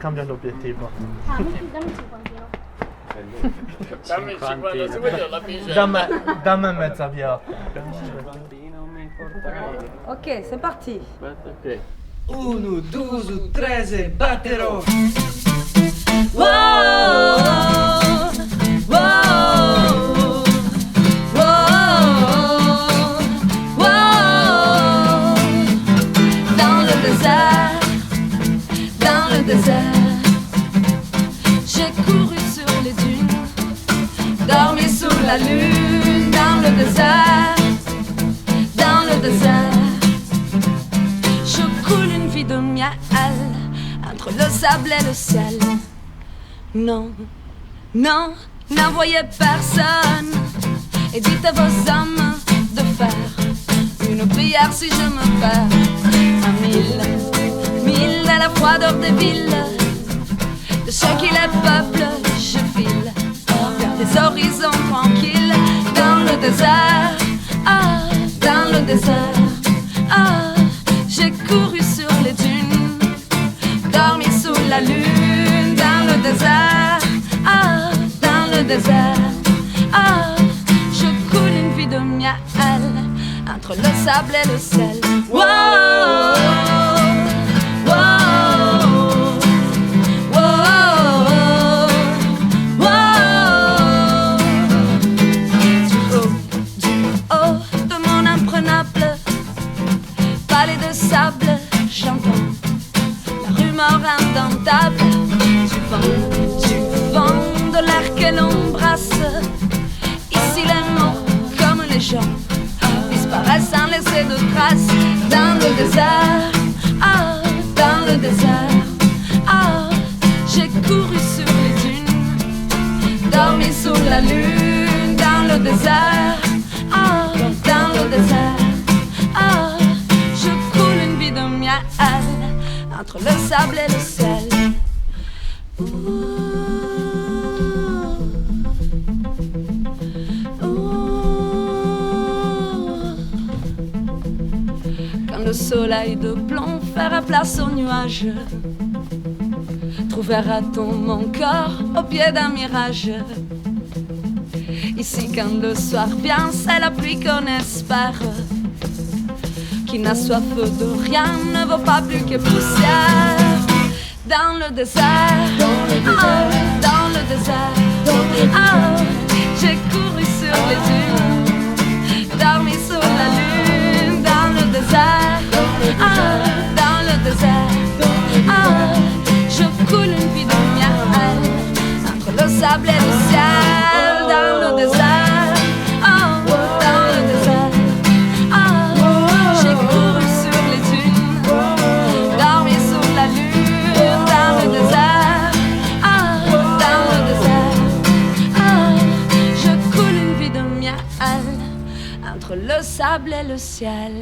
Cambia l'obiettivo. Dammi 50. Dammi 50 subito la piscina. Dammi mezza via. Ok, c'est parti. Ok. 1, 2, 3, batterò. J'ai couru sur les dunes, dormi sous la lune, dans le désert, dans le désert. Je coule une vie de miel entre le sable et le ciel. Non, non, n'envoyez personne et dites à vos hommes de faire une prière si je me perds. À mille à la froideur des villes, de ceux qui les peuplent, je file vers des horizons tranquilles, dans le désert, ah, dans le désert, ah, j'ai couru sur les dunes, dormi sous la lune, dans le désert, ah, dans le désert, ah, je coule une vie de miel entre le sable et le ciel. Wow! J'entends la rumeur indomptable du vent, de l'air que l'on brasse. Ici les mots, comme les gens, disparaissent sans laisser de traces. Dans le désert, ah, dans le désert, ah, j'ai couru sur les dunes, dormi sous la lune. Dans le désert, ah, dans le désert, ah, entre le sable et le ciel. Quand le soleil de plomb fera place aux nuages, trouveras-t-on mon corps au pied d'un mirage? Ici quand le soir vient, c'est la pluie qu'on espère. Qui n'a soif de rien ne vaut pas plus que poussière. Dans le désert, dans le désert, ah, j'ai couru sur les dunes, dormi sous la lune. Dans le désert, ah, dans le désert, ah, je coule une vie de miel entre le sable et le ciel. Dans le désert. Le sable et le ciel.